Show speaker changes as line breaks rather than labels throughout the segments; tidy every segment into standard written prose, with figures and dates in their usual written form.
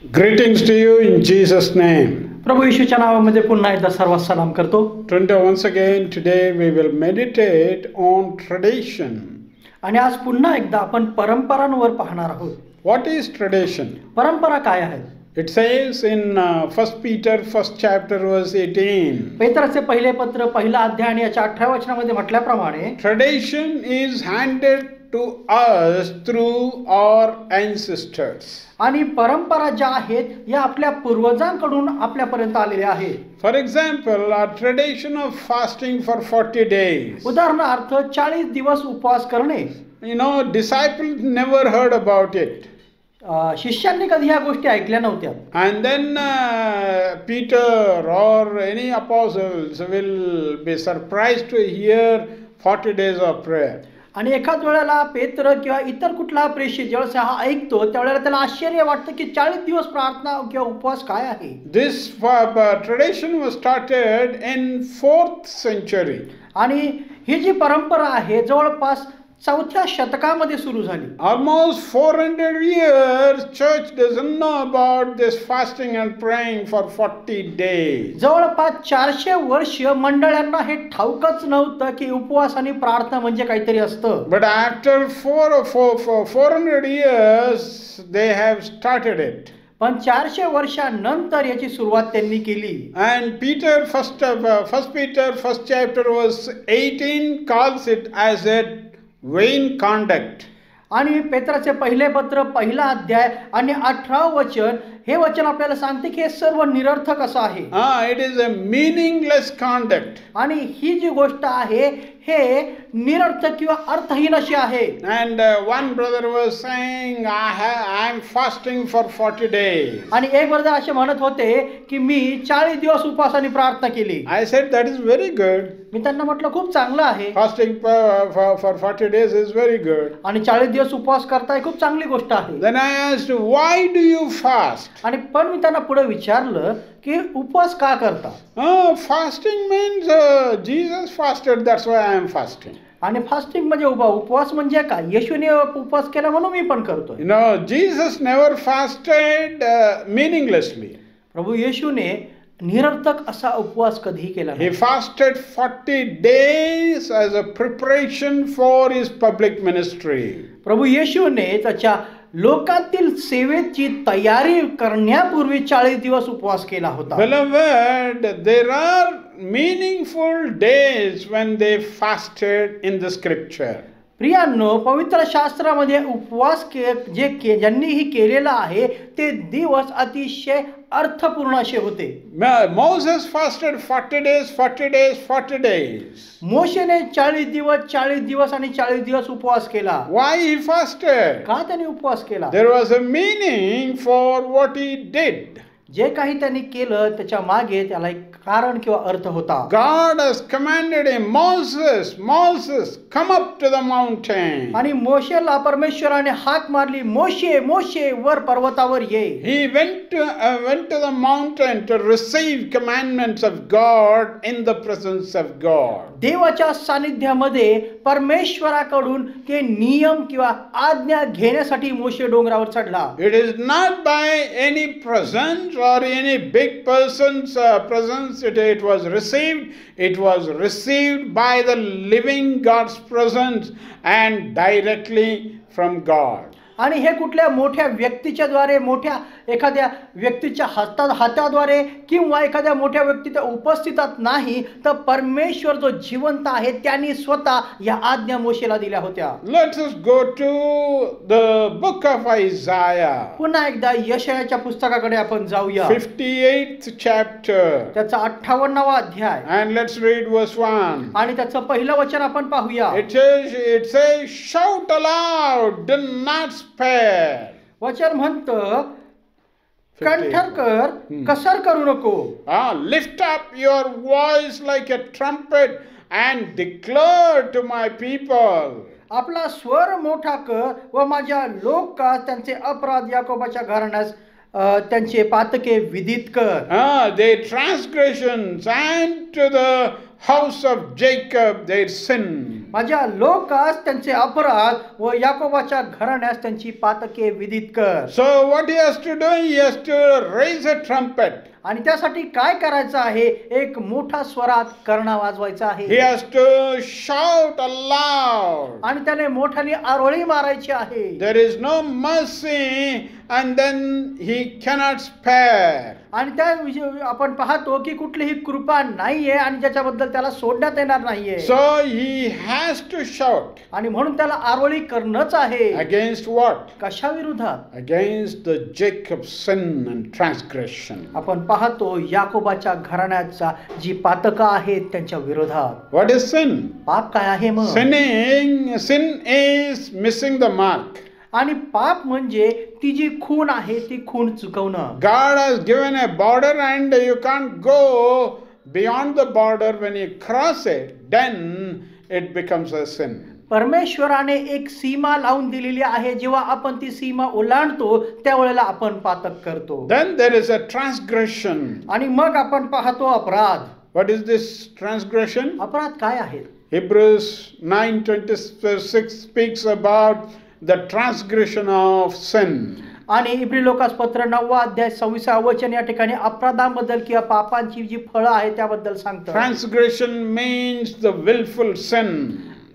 Greetings to you in Jesus' name.
प्रभू येशूच्या नावामध्ये पुन्हा एकदा सर्वांना सलाम करतो.
Once again, today we will meditate on tradition.
आणि आज पुन्हा एकदा आपण परंपरांवर पाहणार आहोत.
What is tradition?
परंपरा काय आहेत?
It says in 1 Peter 1st chapter verse 18.
पेत्राचे पहिले पत्र पहिला अध्याय आणि याच्या 18व्या वचनामध्ये म्हटल्याप्रमाणे
Tradition is handed to us through our ancestors.
आणि परंपरा ज्या आहेत या आपल्या पूर्वजांकडून आपल्यापर्यंत आलेल्या आहेत.
For example, our tradition of fasting for 40 days.
उदाहरणार्थ 40 दिवस उपवास करणे.
You know, disciples never heard about it.
शिष्यांनी कधी ह्या गोष्टी ऐकल्या नव्हत्या.
And then Peter or any apostles will be surprised to hear 40 days of prayer.
आणि एखाद वेळेला पेत्र किंवा इतर कुठला प्रेषित ज्यावेळेस हा ऐकतो त्यावेळेला त्याला आश्चर्य वाटतं की 40 दिवस प्रार्थना किंवा उपवास काय आहे.
This tradition was started in 4th century.
आणि ही जी परंपरा आहे जवळपास 4थ्या शतकामध्ये सुरू झाली.
Almost 400 years church doesn't know about this fasting and praying for 40 days.
जवळपास 400 वर्ष मंडळांना हे ठाऊकच नव्हतं की उपवास आणि प्रार्थना म्हणजे काहीतरी असतं.
But after 400 years they have started it.
पण 400 वर्षानंतर याची सुरुवात त्यांनी केली.
And Peter first Peter first chapter verse 18 calls it as a vain conduct.
आणि पेत्राचे पहिले पत्र पहिला अध्याय आणि 18 वचन हे वचन आपल्याला सांगते की हे सर्व निरर्थक असं आहे.
It is a meaningless conduct.
आणि ही जी गोष्ट आहे हे निरर्थक किंवा अर्थहीन अशी आहे.
And one brother was saying, I am fasting for 40 days.
आणि एक ब्रदर असे म्हणत होते की मी 40 दिवस उपवास आणि प्रार्थना केली.
I said that is very good.
मी त्यांना म्हटलं खूप चांगलं आहे.
Fasting for 40 days is very good.
आणि 40 दिवस उपवास करताय खूप चांगली गोष्ट आहे.
Then I asked, why do you fast?
आणि पण मी त्यांना पुढे विचारलं की उपवास का करता?
Fasting means Jesus fasted, that's why I am fasting.
आणि फास्टिंग म्हणजे उपवास म्हणजे काय? येशूने उपवास केला म्हणून मी पण करतोय.
You know, Jesus never fasted meaninglessly.
प्रभू येशूने निरर्थक असा उपवास कधीही केला
He fasted 40 days as a preparation for his public ministry.
प्रभू येशूने त्याच्या लोकातील सेवेची तयारी करण्यापूर्वी 40 दिवस उपवास केला होता.
Beloved, there are meaningful days when they fasted in the scripture.
प्रियांनो, पवित्र शास्त्रामध्ये उपवास ज्यांनीही केलेला आहे ते दिवस अतिशय अर्थपूर्ण असे होते.
Moses fasted 40 days, 40 days, 40 days.
मोशेने 40 दिवस आणि 40 दिवस उपवास केला.
Why he fasted?
का त्याने उपवास केला?
There was a meaning for what he did.
जे काही त्यांनी केलं त्याच्या मागे त्याला एक कारण किंवा अर्थ होता.
God has commanded him, Moses, come up to the mountain.
आणि मोशेला परमेश्वराने हाक मारली, मोशे वर पर्वतावर ये.
He went to the mountain to receive commandments of God in the presence of God.
देवाच्या सानिध्यामध्ये परमेश्वराकडून ते नियम किंवा आज्ञा घेण्यासाठी मोशे डोंगरावर चढला.
It is not by any presence or any big person's presence it was received by the living God's presence and directly from God.
आणि हे कुठल्या मोठ्या व्यक्तीच्या द्वारे, मोठ्या एखाद्या व्यक्तीच्या हाताद्वारे किंवा एखाद्या मोठ्या व्यक्तीच्या उपस्थितात नाही, तर परमेश्वर जो जिवंत आहे त्यांनी स्वतः या आज्ञा मोशेला दिल्या होत्या.
Let us go to the book of Isaiah.
पुन्हा एकदा यशायाच्या पुस्तकाकडे आपण जाऊया.
58th chapter.
त्याचा 58वा अध्याय.
And let's read verse 1.
आणि त्याचं पहिलं वचन आपण पाहूया.
It says, shout aloud, do not spare.
वचन म्हणतं, कंठर कर, कसर करू नको.
Lift up your voice like a trumpet and declare to my people.
आपला स्वर मोठा कर व माझ्या लोकांस त्यांचे अपराध याकोबाच्या घराण्यास त्यांचे पातके विदित कर.
Their transgressions and to the house of Jacob their sin.
माझ्या लोकास त्यांचे अपराध व याकोबाच्या घराण्यास त्यांची पातके विदित कर.
So what he has to do, he has to raise a trumpet.
आणि त्यासाठी काय करायचं आहे? एक मोठा स्वरात कर्णा वाजवायचा
He
आहे
has to shout aloud.
आणि त्याने मोठ्याने आरोळी मारायची आहे.
There is no mercy and then he cannot spare.
आणि त्या आपण पाहतो की कुठलीही कृपा नाहीये आणि ज्याच्याबद्दल त्याला सोडण्यात येणार नाहीये.
So he has to shout.
आणि म्हणून त्याला आरोळी करणंच आहे.
Against what?
कशा विरोधात?
Against the Jacob's sin and transgression.
आपण पाहतो याकोबाच्या घराण्याचा जी पातकं आहेत त्यांच्या विरोधात.
What is sin?
पाप काय आहे मग?
Sin is missing the mark.
आणि पाप म्हणजे ती जी खूण आहे ती खूण चुकवणं.
God has given a border and you can't go beyond the border. When you cross it, then it becomes a sin.
परमेश्वराने एक सीमा लावून दिलेली आहे. जेव्हा आपण ती सीमा ओलांडतो त्यावेळेला आपण पातक करतो.
Then there is a transgression.
आणि मग आपण पाहतो अपराध.
What is this transgression?
अपराध काय आहेत?
Hebrews 9:26 speaks about the transgression of sin.
आणि इब्री लोकास पत्र 9 अध्याय 26 वचन या ठिकाणी अपराधांबद्दल किंवा पापांची जी फळं आहे त्याबद्दल सांगतं.
Transgression means the willful sin.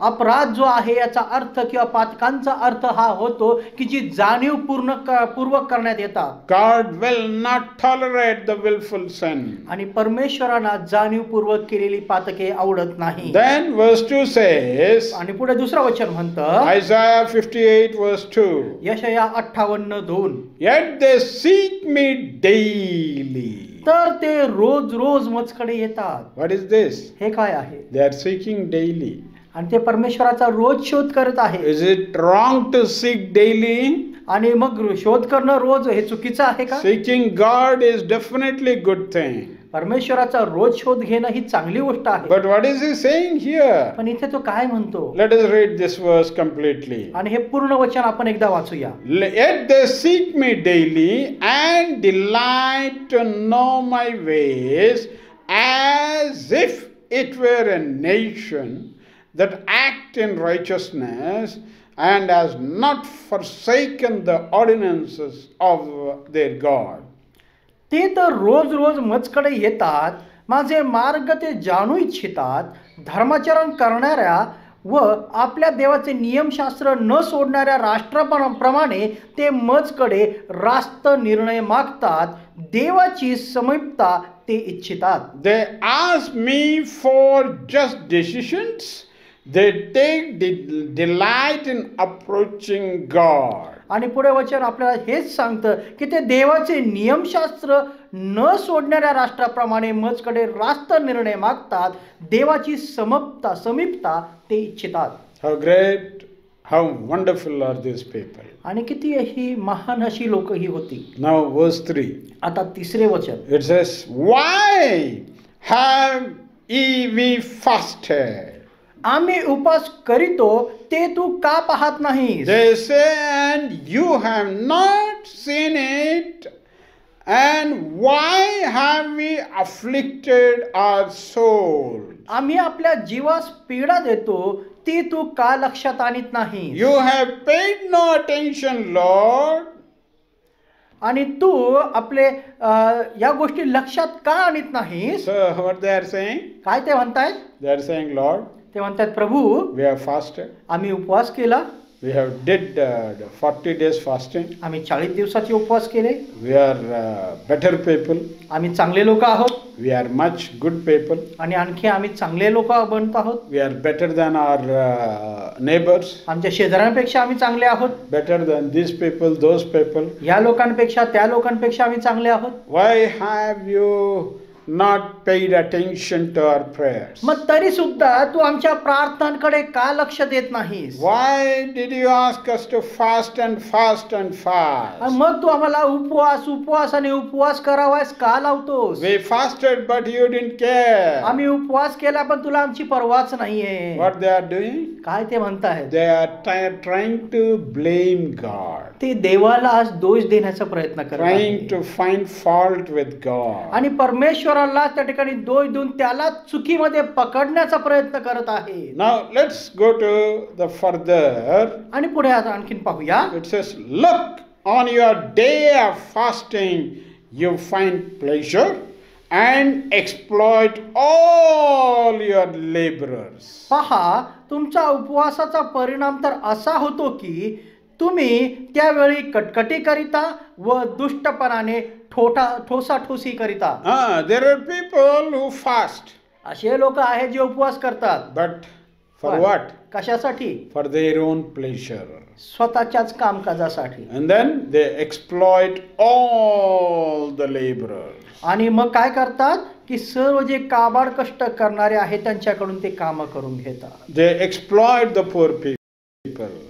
अपराध जो आहे याचा अर्थ किंवा पातकांचा अर्थ हा होतो की जी जाणीवपूर्वक करण्यात येतात.
God will not tolerate the willful sin.
आणि परमेश्वराला जाणीवपूर्वक केलेली पातके आवडत नाही.
Then verse 2 says,
आणि पुढे दुसरं वचन म्हणतं
Isaiah 58 verse 2,
यशाया 58:2
Yet they seek me daily.
तर ते रोज रोज मजकडे येतात.
What is this?
हे काय आहे?
They are seeking daily.
आणि ते परमेश्वराचा रोज शोध करत आहे.
Is it wrong to seek daily?
आणि मग शोध करणं रोज हे चुकीचं आहे का?
Seeking God is definitely good thing.
परमेश्वराचा रोज शोध घेणं ही चांगली गोष्ट आहे.
But what is he saying here?
पण इथे तो काय म्हणतो?
Let us read this verse completely.
आणि हे पूर्ण वचन आपण एकदा वाचूया.
Yet they seek me daily and delight to know my ways, as if it were a nation that act in righteousness and has not forsaken the ordinances of their God.
ते तर रोज रोज मजकडे येतात, माझे मार्ग ते जाणू इच्छितात, धर्माचरण करणाऱ्या व आपल्या देवाचे नियमशास्त्र न सोडणाऱ्या राष्ट्राप्रमाणे ते मजकडे रास्त निर्णय मागतात, देवाची समीपता ते इच्छितात.
They ask me for just decisions. They take delight in approaching God.
आणि पुढे वचन आपल्याला हेच सांगतं की ते देवाचे नियमशास्त्र न सोडणाऱ्या राष्ट्राप्रमाणे मजकडे रास्त निर्णय मागतात, देवाची समीपता ते इच्छितात.
How great, how wonderful are these people.
आणि किती ही महान अशी लोक ही होती.
Now verse 3.
आता तिसरे वचन.
It says, Why have ye we fasted?
आम्ही उपवास करीतो ते तू का पाहत नाहीस?
They say, and you have not seen it. And why have we afflicted our soul?
आम्ही आपल्या जीवास पीडा देतो ती तू का लक्षात आणत नाही?
You have paid no attention, Lord.
आणि तू आपले या गोष्टी लक्षात का आणत नाहीस?
So what they are saying?
काय ते म्हणतायत?
They are saying, Lord,
ते म्हणतात, प्रभू
we have fasted.
आम्ही उपवास केला,
We have did the 40 days fasting.
आम्ही 40 दिवसाचे उपवास केले,
We are better people.
आम्ही चांगले लोक आहोत,
We are much good people.
आणि आणखी आम्ही चांगले लोक बनत आहोत,
We are better than our neighbors.
आमच्या शेजाऱ्यांपेक्षा आम्ही चांगले आहोत,
Better than these people, those people.
या लोकांपेक्षा त्या लोकांपेक्षा आम्ही चांगले आहोत.
Why have you not paid attention to our prayers?
मग तरी सुद्धा तू आमच्या प्रार्थनांकडे का लक्ष देत नाहीस?
Why did you ask us to fast and fast and fast?
मग तू आम्हाला उपवास आणि उपवास करावास का लावतोस?
We fasted but you didn't care.
आम्ही उपवास केला पण तुला आमची परवाच नाहीये.
What they are doing?
काय ते म्हणतायत?
They are trying to blame God.
ते देवाला आज दोष देण्याचा प्रयत्न करत
Trying
आहेत
to find fault with God.
आणि परमेश्वर परमेश्वराला त्या ठिकाणी दोष देऊन त्याला चुकीमध्ये पकडण्याचा प्रयत्न करत आहे.
Now let's go to the further.
आणि पुढे आता आणखीन पाहूया.
It says, look, on your day of fasting, you find pleasure and exploit all your laborers.
पहा, तुमचा उपवासाचा परिणाम तर असा होतो की तुम्ही त्यावेळी कटकटी करिता व दुष्टपणाने ठोसाठोसी करिता.
There are people who fast.
असे लोक आहेत जे उपवास करतात.
But for what?
कशासाठी?
For their own pleasure.
स्वतःच्याच कामकाजासाठी.
And then they exploit all the laborers.
आणि मग काय करतात की सर्व जे काबाड कष्ट करणारे आहेत त्यांच्याकडून ते काम करून घेतात.
They exploit the poor people.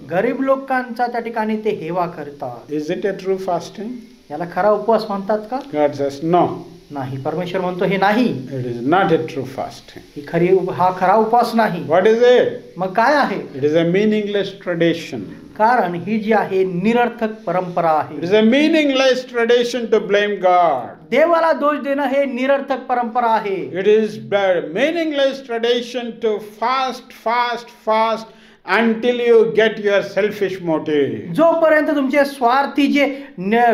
गरीब लोकांचा त्या ठिकाणी ते हेवा करतात.
Is it a true fasting?
याला खरा उपवास म्हणतात का?
God says no.
नाही, परमेश्वर म्हणतो हे नाही.
It is not a true fasting.
हा खरा उपवास नाही.
What is it?
मग काय आहे?
It is a meaningless tradition.
कारण ही जी आहे निरर्थक परंपरा आहे.
It is a meaningless tradition to blame God.
देवाला दोष देणं हे निरर्थक परंपरा आहे.
It is a meaningless tradition to fast until you get your selfish motive.
जोपर्यंत तुमचे स्वार्थी जे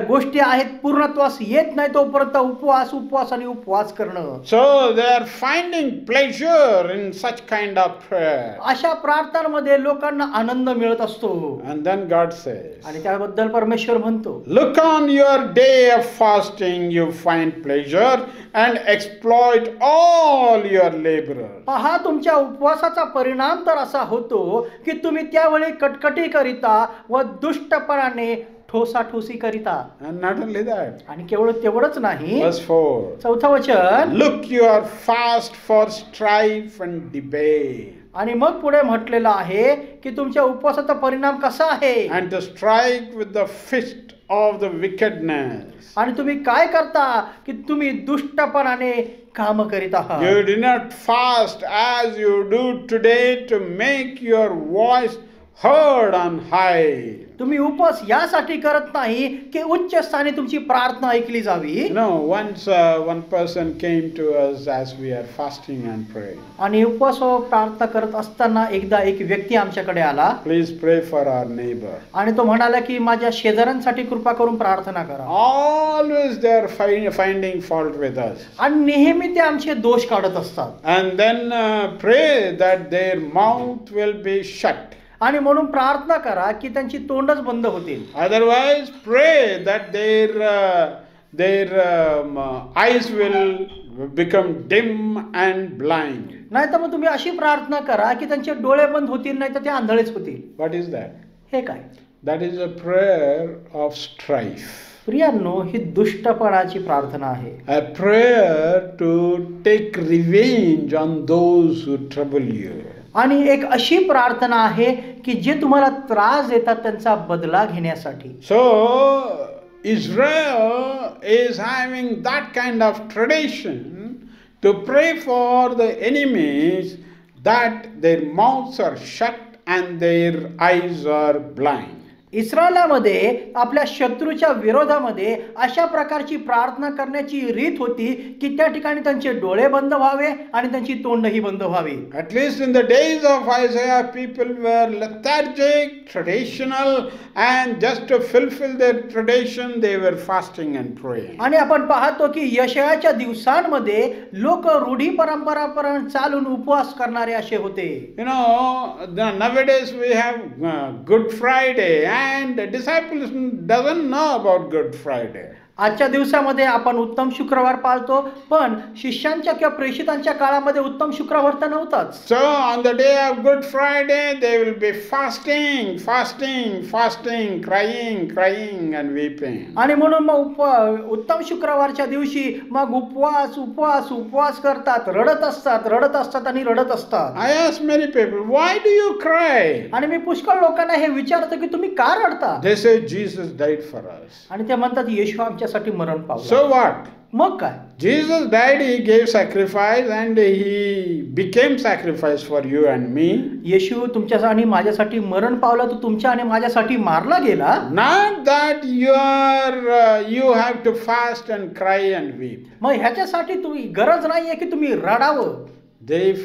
गोष्टी आहेत पूर्णत्वास येत नाही तोपर्यंत उपवास आणि उपवास करणं.
So they are finding pleasure in such kind of prayer.
अशा प्रार्थनांमध्ये लोकांना आनंद मिळत असतो.
And then God says,
आणि त्याबद्दल परमेश्वर म्हणतो,
look, on your day of fasting you find pleasure and exploit all your laborers.
पहा, तुमच्या उपवासाचा परिणाम तर असा होतो की तुम्ही त्यावेळी कटकटी करिता व दुष्टपणाने ठोसाठोसी करिता.
And not only that.
आणि केवळ तेवढंच नाही.
Verse 4.
चौथं वचन,
Look, you are fast for strife and debate.
आणि मग पुढे म्हटलेलं आहे की तुमच्या उपवासाचा परिणाम कसा आहे.
And to strike with the fist of the wickedness.
आणि तुम्ही काय करता की तुम्ही दुष्टपणाने काम करीत आहात.
You do not fast as you do today to make your voice heard on high.
तुम्ही उपवास यासाठी करत नाही की उच्च स्थानी तुमची प्रार्थना ऐकली जावी.
Once one person came to us as we are fasting and praying.
आणि उपवास प्रार्थना करत असताना एकदा एक व्यक्ती आमच्याकडे आला.
Please pray for our neighbor.
आणि तो म्हणाला की माझ्या शेजाऱ्यांसाठी कृपा करून प्रार्थना करा.
Always they are finding fault with us.
आणि नेहमी ते आमचे दोष काढत असतात.
And then pray that their mouth will be shut.
आणि म्हणून प्रार्थना करा की त्यांची तोंडच बंद होतील.
Otherwise pray that their eyes will become dim and blind.
नाही तर मग तुम्ही अशी प्रार्थना करा की त्यांचे डोळे बंद होतील, नाही तर ते आंधळेच होतील.
What is that?
हे काय?
That is a prayer of strife.
प्रियांनो, ही दुष्टपणाची प्रार्थना आहे.
A prayer to take revenge on those who trouble you.
आणि एक अशी प्रार्थना आहे की जे तुम्हाला त्रास देतात त्यांचा बदला घेण्यासाठी.
So Israel is having that kind of tradition to pray for the enemies that their mouths are shut and their eyes are blind.
इस्रायलामध्ये आपल्या शत्रूच्या विरोधामध्ये अशा प्रकारची प्रार्थना करण्याची रीत होती की त्या ठिकाणी त्यांचे डोळे बंद व्हावे आणि त्यांची तोंडही बंद व्हावी.
At least in the days of Isaiah, people were lethargic, traditional, and just to fulfill their tradition, they were fasting and praying.
आणि आपण पाहतो की यशायाच्या दिवसांमध्ये लोक रूढी परंपरा चालून उपवास करणारे असे होते.
Nowadays we have Good Friday. And the disciples doesn't know about Good Friday.
आजच्या दिवसामध्ये आपण उत्तम शुक्रवार पाळतो, पण शिष्यांच्या किंवा प्रेषितांच्या काळामध्ये उत्तम शुक्रवार तर नव्हताच.
So on the day of Good Friday they will be fasting, crying and weeping.
आणि म्हणून मग उत्तम शुक्रवारच्या दिवशी मग उपवास करतात, रडत असतात आणि रडत असतात.
I ask many people, why do you cry?
आणि मी पुष्कळ लोकांना हे विचारतो की तुम्ही का रडता?
They say Jesus died for us.
आणि ते म्हणतात येशू आमच्यासाठी मरण पावला.
So what?
मग काय,
Jesus died, he gave sacrifice, and he became sacrifice for you and me.
येशू तुमच्या आणि माझ्यासाठी मरण पावला, तो तुमच्या आणि माझ्यासाठी मारला गेला.
Not that you have to fast and cry and weep.
मग ह्याच्यासाठी तुम्ही गरज नाहीये की तुम्ही रडावं.
They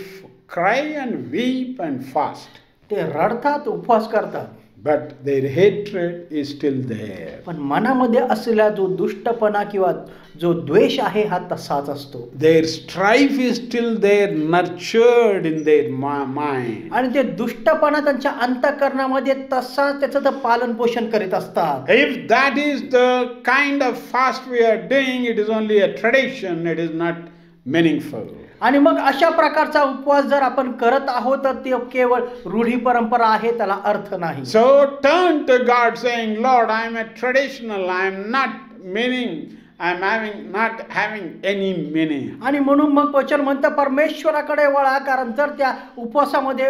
cry and weep and fast.
ते रडतात, उपवास करतात,
But their hatred is still there.
पण मनामध्ये असलेला जो दुष्टपणा किंवा जो द्वेष आहे हा तसाच असतो.
Their strife is still there, nurtured in their mind.
आणि ते दुष्टपणा त्यांच्या अंतःकरणामध्ये तसाच त्याचं ते पालन पोषण करीत असतात.
If that is the kind of fast we are doing, it is only a tradition, it is not meaningful.
आणि मग अशा प्रकारचा उपवास जर आपण करत आहोत तर ते केवळ रूढी परंपरा आहे, त्याला अर्थ नाही.
So turn to God saying, Lord, I am a traditional, I am not meaning, I am not having any meaning.
आणि म्हणून मग वचन म्हणतं परमेश्वराकडे वळा, कारण जर त्या उपवासामध्ये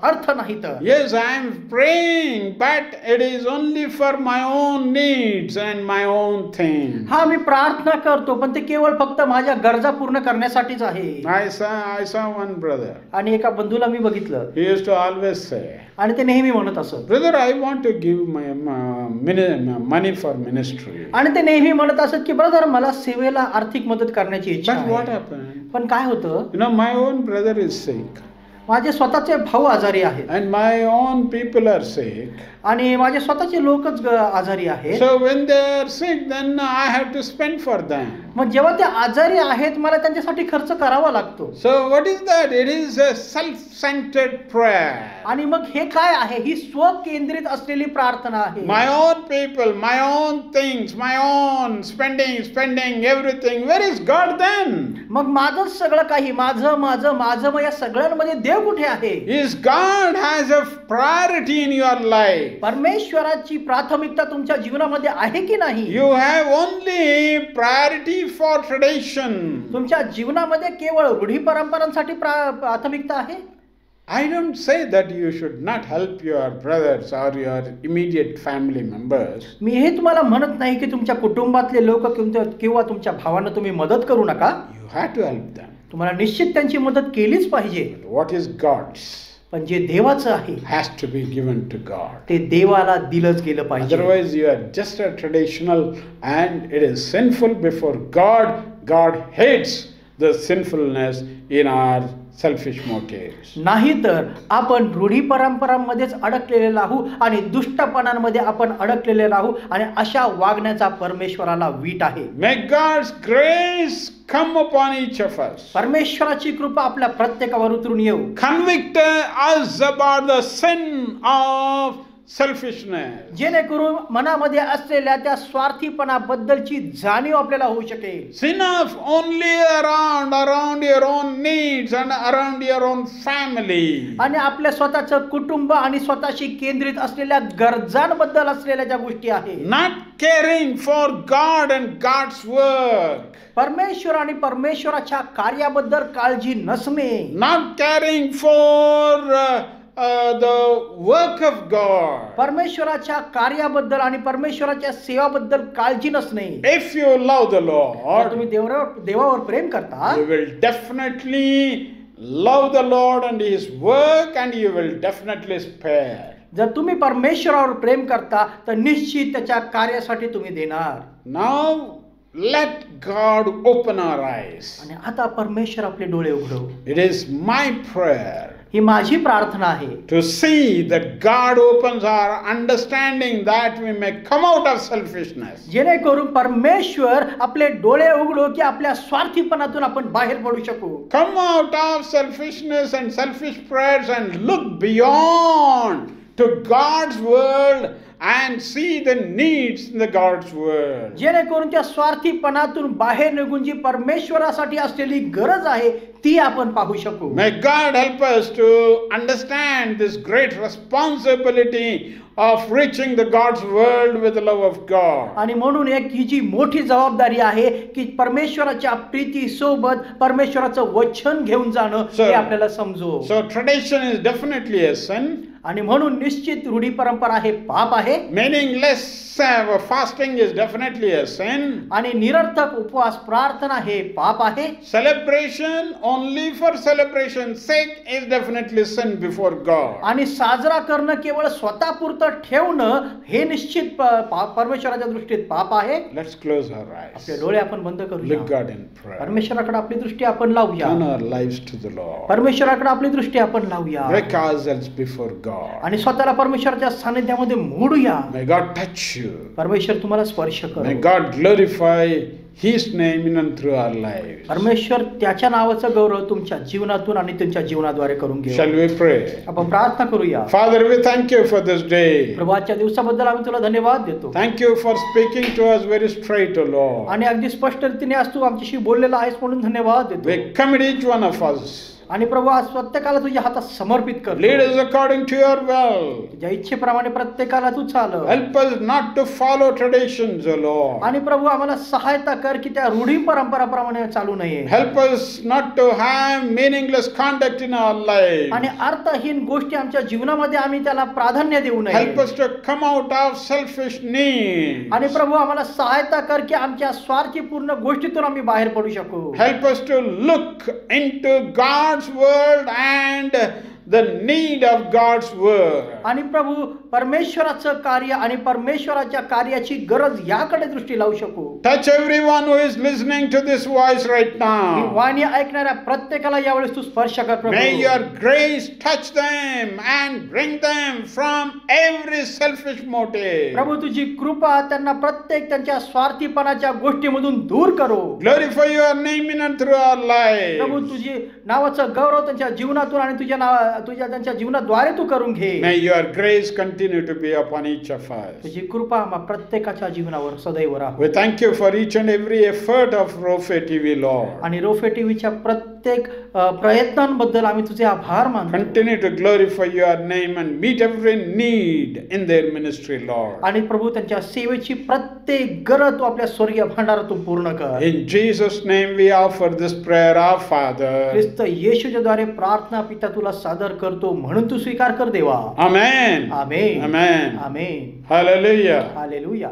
अर्थ नाही तर.
Yes, I am praying, but it is only for my own needs and my own thing.
हा मी प्रार्थना करतो पण ते केवळ फक्त माझ्या गरजा पूर्ण करण्यासाठीच आहे.
I saw one brother.
आणि एका बंधूला मी बघितलं,
He used to always say,
आणि ते नेहमी म्हणत असत,
Brother, I want to give my money for ministry.
आणि ते नेहमी म्हणत असत की ब्रदर मला सेवेला आर्थिक मदत करण्याची इच्छा
But what
आहे.
happened?
पण काय होतं,
You know, my own brother is sick,
माझे स्वतःचे भाऊ आजारी आहेत
and my own people are sick.
आणि माझे स्वतःचे लोकच आजारी आहेत.
So when they are sick, then I have to spend for them.
मग जेव्हा ते आजारी आहेत मला त्यांच्यासाठी खर्च करावा लागतो.
So what is that? It is a self-centered prayer.
आणि मग हे काय आहे, ही स्वकेंद्रित असलेली प्रार्थना आहे.
My own people, my own things, my own spending everything. Where is God then?
मग माझं सगळं काही, माझं माझं माझं मग या सगळ्यांमध्ये देव कुठे आहे?
Is God has a priority in your life?
परमेश्वराची प्राथमिकता तुमच्या जीवनामध्ये आहे की नाही?
You have only priority for tradition.
तुमच्या जीवनामध्ये केवळ रूढी परंपरांसाठी प्राथमिकता आहे.
I don't say that you should not help your brothers or your immediate family members.
मी हे तुम्हाला म्हणत नाही की तुमच्या कुटुंबातले लोक किंवा तुमच्या भावांना तुम्ही मदत करू नका.
You have to help them.
तुम्हाला निश्चित त्यांची मदत केलीच पाहिजे.
But what is God's
पण जे देवाचं आहे
has to be given to God.
ते देवाला दिलंच गेलं पाहिजे.
Otherwise you are just a traditional and it is sinful before God. God hates the sinfulness in our selfish motives.
नाहीतर आपण रूढी परंपरांमध्येच अडकलेले राहू आणि दुष्टपणांमध्ये आपण अडकलेले राहू आणि अशा वागण्याचा परमेश्वराला वीट आहे.
May God's grace come upon each of us.
परमेश्वराची कृपा आपल्या प्रत्येकावर उतरून येऊ.
Convict us about the sin of selfishness.
जेणेकरून मनामध्ये असलेल्या त्या स्वार्थीपणाबद्दलची जाणीव आपल्याला होऊ शकेल.
Sin of only around your own needs and around your own family.
आणि आपल्या स्वतःचं कुटुंब आणि स्वतःशी केंद्रित असलेल्या गरजांबद्दल असलेल्या ज्या गोष्टी आहेत.
Not caring for God and God's work.
परमेश्वर आणि परमेश्वराच्या कार्याबद्दल काळजी नसणे.
Not caring for the work of God.
परमेश्वराच्या कार्याबद्दल आणि परमेश्वराच्या सेवाबद्दल काळजी नसणे.
If you love the
जर
Lord,
तुम्ही देवावर प्रेम करता
you will definitely love the Lord and His work, and you will definitely spare.
जर तुम्ही परमेश्वरावर प्रेम करता तर निश्चित त्याच्या कार्यासाठी तुम्ही देणार.
Now let God open our eyes.
आणि आता परमेश्वर आपले डोळे उघडव.
It is my prayer
ही माझी प्रार्थना आहे
to see that God opens our understanding that we may come out of selfishness.
जेणेकरून परमेश्वर आपले डोळे उघडो की आपल्या स्वार्थीपणातून आपण बाहेर पडू शकू.
Come out of selfishness and selfish prayers and look beyond to God's world and see the needs in the God's world.
जेणेकरून त्या स्वार्थीपणातून बाहेर निघून जी परमेश्वरासाठी असलेली गरज आहे ती आपण पाहू शकू.
May God help us to understand this great responsibility of reaching the God's world with the love of God.
आणि म्हणून एक ही जी मोठी जबाबदारी आहे की परमेश्वराच्या प्रीती सोबत परमेश्वराचं वचन घेऊन जाणं हे आपल्याला समजू.
So tradition is definitely a sin.
आणि म्हणून निश्चित रूढी परंपरा हे पाप आहे.
Meaningless fasting is definitely a sin.
आणि निरर्थक उपवास प्रार्थना हे पाप आहे.
Celebration only for celebration's sake is definitely sin before God.
आणि साजरा करणं केवळ स्वतःपुरतं ठेवणं हे निश्चित परमेश्वराच्या दृष्टीत पाप आहे.
Let's close our eyes.
आपले डोळे आपण बंद
Look
करूया.
God in prayer.
परमेश्वराकडे आपली दृष्टी आपण लावूया.
Turn our lives to the Lord.
परमेश्वराकडे आपली दृष्टी आपण लावूया
Break ourselves before God.
आणि स्वतःला परमेश्वराच्या सानिध्यामध्ये मोडूया.
May God touch you.
परमेश्वर तुम्हाला स्पर्श
May
करो.
God glorify His name in and through our lives.
परमेश्वर त्याच्या नावाचं गौरव तुमच्या जीवनातून आणि तुमच्या जीवनाद्वारे करून घेऊ.
Shall we pray?
आपण प्रार्थना करूया.
Father, we thank you for this day.
प्रभू, आजच्या दिवसाबद्दल आम्ही तुला धन्यवाद देतो.
Thank you for speaking to us very straight, O Lord.
आणि अगदी स्पष्ट रीतीने आज तू आमच्याशी बोललेला आहेस म्हणून धन्यवाद देतो.
We commit each one of us.
आणि प्रभू, आज प्रत्येकाला तुझ्या हातात समर्पित कर.
Lead us according to your will.
तुझ्या इच्छेप्रमाणे प्रत्येकाला तू चालव.
Help us not to follow traditions, O Lord.
आणि प्रभू, आम्हाला सहायता कर की त्या रूढी परंपराप्रमाणे चालू नये.
Help us not to have meaningless conduct in our life.
आणि अर्थहीन गोष्टी आमच्या जीवनामध्ये आम्ही त्याला प्राधान्य देऊ नये.
Help us to come out of selfish needs.
आणि प्रभू, आम्हाला सहायता कर की आमच्या स्वार्थीपूर्ण गोष्टीतून आम्ही बाहेर पडू शकू.
Help us to look into God's world and the need of God's word.
आणि प्रभू, परमेश्वराचं कार्य आणि परमेश्वराच्या कार्याची गरज याकडे दृष्टी लावू शकू.
Touch everyone who is listening to this voice right
he
now.
वाणी ऐकणाऱ्या प्रत्येकाला यावेळेस तू स्पर्श कर प्रभू.
May your grace touch them and bring them from every selfish motive.
प्रभू, तुझी कृपा त्यांना प्रत्येक त्यांच्या स्वार्थीपणाच्या गोष्टीमधून दूर करो.
Glorify your name in and through our
Prabhu,
lives.
तुझी नावाचं गौरव त्यांच्या जीवनातून आणि तुझ्या त्यांच्या जीवनाद्वारे तू करून घे.
May your grace continue to be upon each of us.
तुझी कृपा आम्हा प्रत्येकाच्या जीवनावर सदैव राहो.
We thank you for each and every effort of Rofe TV, Lord.
आणि रोफे टीव्हीच्या प्रत्येक प्रयत्नांबद्दल आम्ही तुझे आभार मानतो.
Continue to glorify your name and meet every need in their ministry, Lord.
आणि प्रभू, त्यांच्या सेवेची प्रत्येक गरज तू आपल्या स्वर्गीय भांडारातून पूर्ण कर.
In Jesus' name we offer this prayer, our Father.
ख्रिस्त येशूच्या द्वारे प्रार्थना पिता तुला सादर करतो म्हणून तू स्वीकार कर देवा.
Amen.
आमेन.
Amen.
आमेन.
Hallelujah.
हालेलुया.